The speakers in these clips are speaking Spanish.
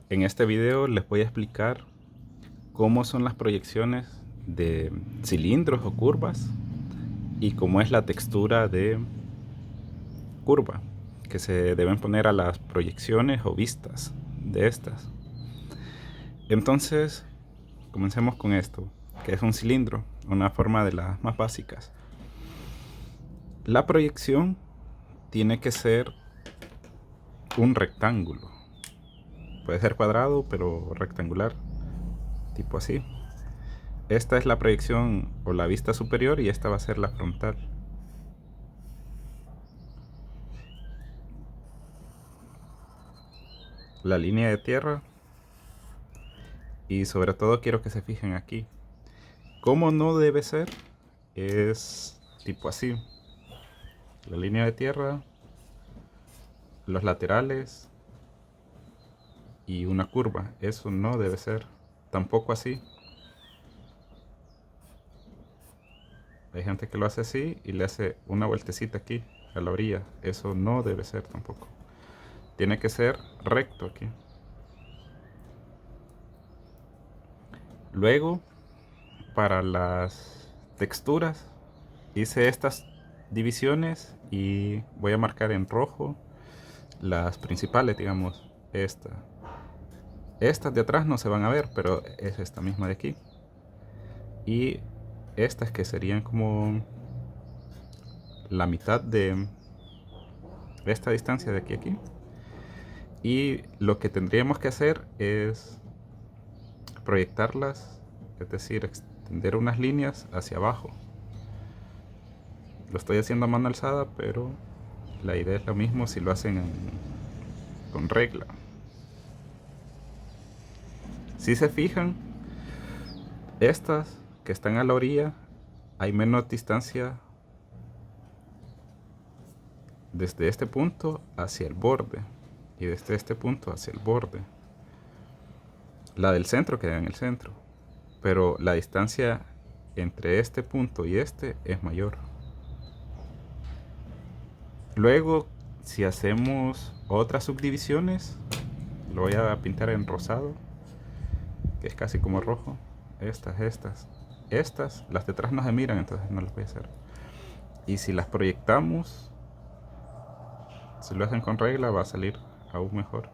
En este video les voy a explicar cómo son las proyecciones de cilindros o curvas y cómo es la textura de curva que se deben poner a las proyecciones o vistas de estas. Entonces, comencemos con esto, que es un cilindro, una forma de las más básicas. La proyección tiene que ser un rectángulo. Puede ser cuadrado, pero rectangular, tipo así. Esta es la proyección o la vista superior y esta va a ser la frontal. La línea de tierra, y sobre todo quiero que se fijen aquí. Como no debe ser, es tipo así. La línea de tierra, los laterales y una curva. Eso no debe ser. Tampoco así. Hay gente que lo hace así y le hace una vueltecita aquí a la orilla. Eso no debe ser tampoco. Tiene que ser recto aquí. Luego, para las texturas, hice estas divisiones y voy a marcar en rojo las principales, digamos. Estas de atrás no se van a ver, pero es esta misma de aquí. Y estas que serían como la mitad de esta distancia de aquí a aquí. Y lo que tendríamos que hacer es proyectarlas, es decir, extender unas líneas hacia abajo. Lo estoy haciendo a mano alzada, pero la idea es lo mismo si lo hacen con regla. Si se fijan, estas que están a la orilla, hay menos distancia desde este punto hacia el borde y desde este punto hacia el borde. La del centro queda en el centro, pero la distancia entre este punto y este es mayor. Luego, si hacemos otras subdivisiones, lo voy a pintar en rosado, que es casi como rojo. Estas, las de atrás no se miran, entonces no las voy a hacer. Y si las proyectamos, si lo hacen con regla, va a salir aún mejor.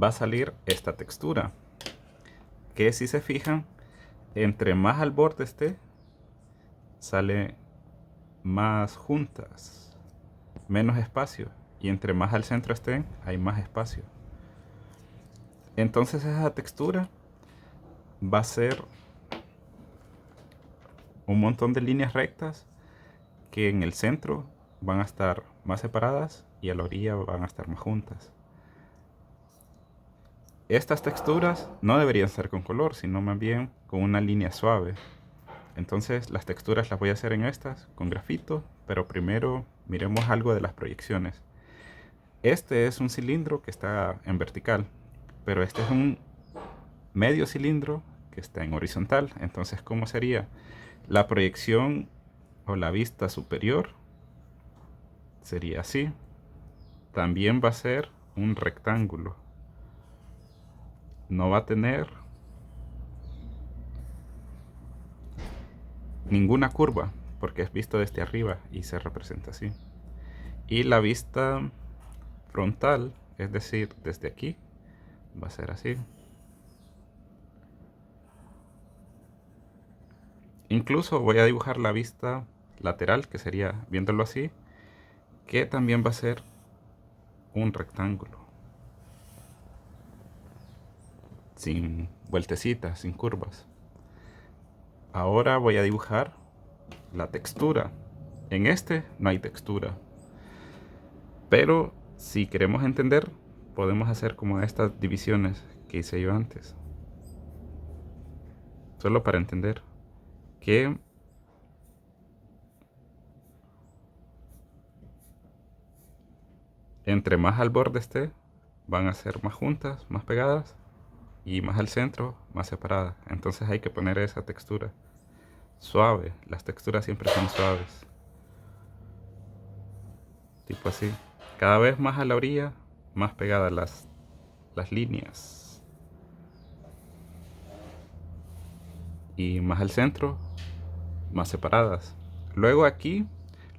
Va a salir esta textura, que si se fijan, entre más al borde esté, sale más juntas, menos espacio, y entre más al centro estén, hay más espacio. Entonces esa textura va a ser un montón de líneas rectas que en el centro van a estar más separadas y a la orilla van a estar más juntas. Estas texturas no deberían ser con color, sino más bien con una línea suave. Entonces las texturas las voy a hacer en estas con grafito, pero primero miremos algo de las proyecciones. Este es un cilindro que está en vertical, pero este es un medio cilindro que está en horizontal. Entonces, ¿cómo sería? La proyección o la vista superior sería así. También va a ser un rectángulo. No va a tener ninguna curva porque es visto desde arriba y se representa así. Y la vista frontal, es decir, desde aquí, va a ser así. Incluso voy a dibujar la vista lateral, que sería viéndolo así, que también va a ser un rectángulo, sin vueltecitas, sin curvas. Ahora voy a dibujar la textura. En este no hay textura, pero si queremos entender, podemos hacer como estas divisiones que hice yo antes. Solo para entender que entre más al borde esté, van a ser más juntas, más pegadas. y más al centro, más separada. Entonces hay que poner esa textura suave. Las texturas siempre son suaves. Tipo así. Cada vez más a la orilla, más pegadas las líneas. Y más al centro, más separadas. Luego aquí,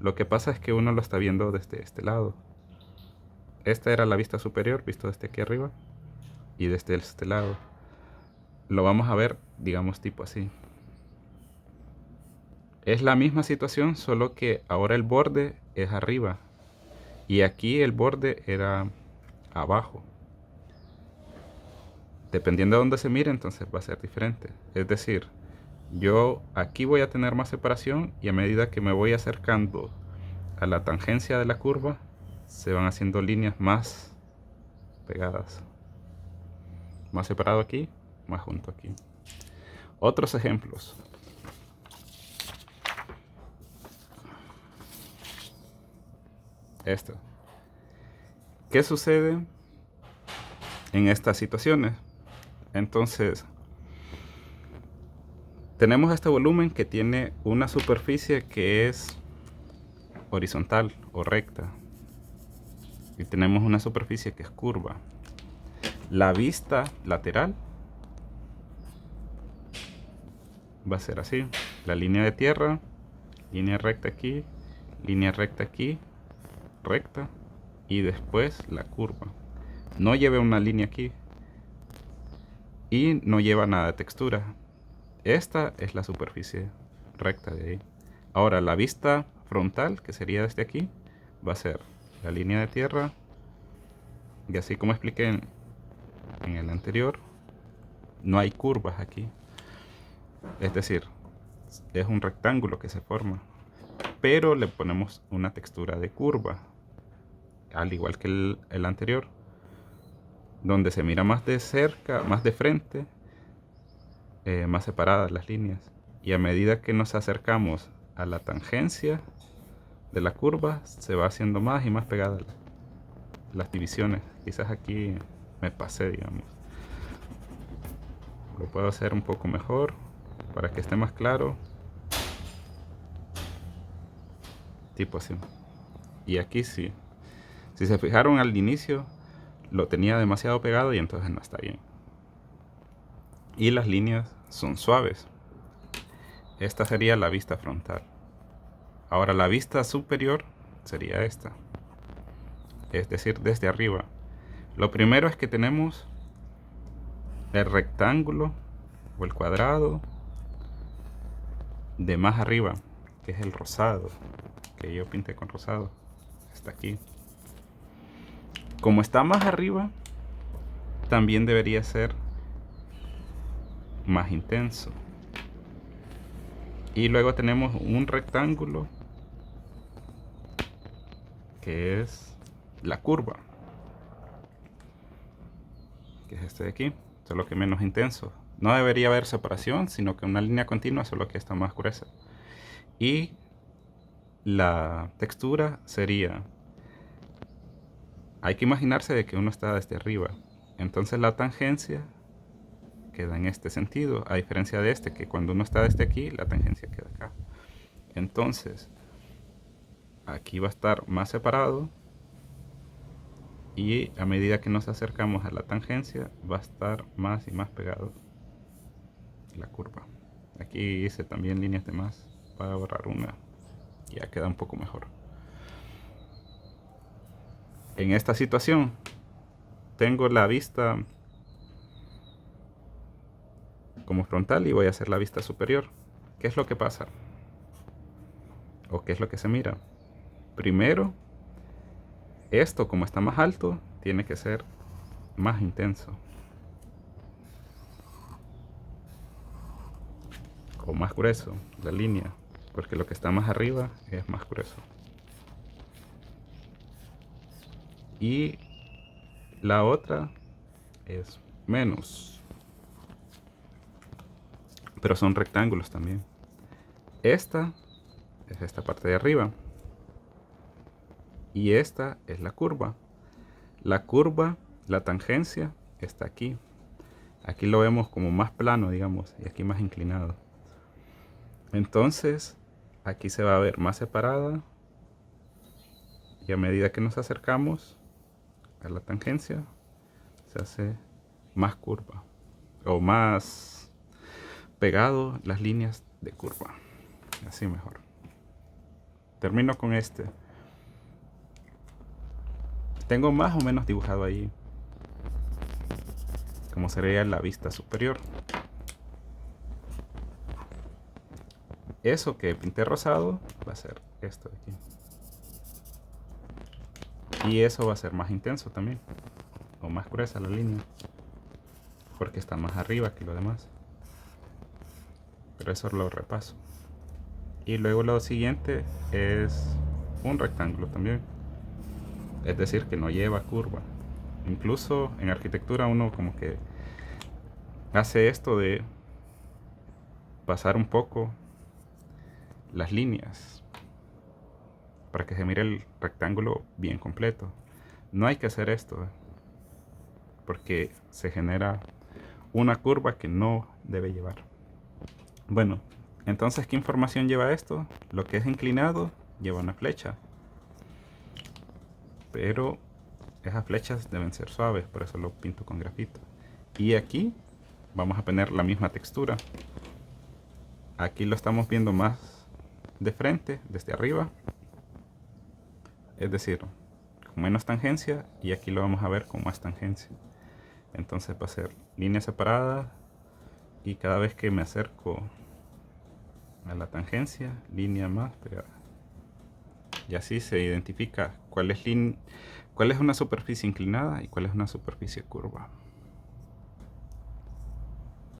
lo que pasa es que uno lo está viendo desde este lado. Esta era la vista superior, visto desde aquí arriba. Y desde este lado. Lo vamos a ver, digamos, tipo así. Es la misma situación, solo que ahora el borde es arriba. Y aquí el borde era abajo. Dependiendo de dónde se mire, entonces va a ser diferente. Es decir, yo aquí voy a tener más separación y a medida que me voy acercando a la tangencia de la curva, se van haciendo líneas más pegadas. Más separado aquí, más junto aquí. Otros ejemplos. Esto. ¿Qué sucede en estas situaciones? Entonces, tenemos este volumen que tiene una superficie que es horizontal o recta. Y tenemos una superficie que es curva. La vista lateral va a ser así. La línea de tierra, línea recta aquí, recta, y después la curva. No lleva una línea aquí y no lleva nada de textura. Esta es la superficie recta de ahí. Ahora la vista frontal, que sería desde aquí, va a ser la línea de tierra, y así como expliqué en el anterior, no hay curvas aquí. Es decir, es un rectángulo que se forma, pero le ponemos una textura de curva, al igual que el anterior, donde se mira más de cerca, más de frente, más separadas las líneas. Y a medida que nos acercamos a la tangencia de la curva, se va haciendo más y más pegadas las divisiones. Quizás aquí me pasé, digamos. Lo puedo hacer un poco mejor para que esté más claro. Tipo así. Y aquí sí. Si se fijaron al inicio, lo tenía demasiado pegado y entonces no está bien. Y las líneas son suaves. Esta sería la vista frontal. Ahora la vista superior sería esta. Es decir, desde arriba. Lo primero es que tenemos el rectángulo o el cuadrado de más arriba, que es el rosado, que yo pinté con rosado. Está aquí. Como está más arriba, también debería ser más intenso. Y luego tenemos un rectángulo que es la curva, que es este de aquí, solo que menos intenso. No debería haber separación, sino que una línea continua, solo que está más gruesa. Y la textura sería, hay que imaginarse de que uno está desde arriba, entonces la tangencia queda en este sentido, a diferencia de este, que cuando uno está desde aquí, la tangencia queda acá. Entonces, aquí va a estar más separado y a medida que nos acercamos a la tangencia, va a estar más y más pegado la curva. Aquí hice también líneas de más para borrar una, ya queda un poco mejor. En esta situación, tengo la vista como frontal y voy a hacer la vista superior. ¿Qué es lo que pasa? ¿O qué es lo que se mira? Primero, esto como está más alto, tiene que ser más intenso. O más grueso, la línea. Porque lo que está más arriba es más grueso. Y la otra es menos. Pero son rectángulos también. Esta es esta parte de arriba. Y esta es la curva. La curva, la tangencia, está aquí. Aquí lo vemos como más plano, digamos, y aquí más inclinado. Entonces, aquí se va a ver más separada, y a medida que nos acercamos a la tangencia, se hace más curva, o más pegado las líneas de curva. Así mejor. Termino con este. Tengo más o menos dibujado ahí como sería la vista superior. Eso que pinté rosado va a ser esto de aquí. Y eso va a ser más intenso también, o más gruesa la línea, porque está más arriba que lo demás. Pero eso lo repaso. Y luego lo siguiente es un rectángulo también. Es decir, que no lleva curva. Incluso en arquitectura uno como que hace esto de pasar un poco las líneas para que se mire el rectángulo bien completo. No hay que hacer esto, porque se genera una curva que no debe llevar. Bueno, entonces, ¿qué información lleva esto? Lo que es inclinado lleva una flecha, pero esas flechas deben ser suaves, por eso lo pinto con grafito. Y aquí vamos a poner la misma textura. Aquí lo estamos viendo más de frente, desde arriba, es decir, con menos tangencia, y aquí lo vamos a ver con más tangencia. Entonces va a ser línea separada, y cada vez que me acerco a la tangencia, línea más pegada. Y así se identifica cuál es una superficie inclinada y cuál es una superficie curva.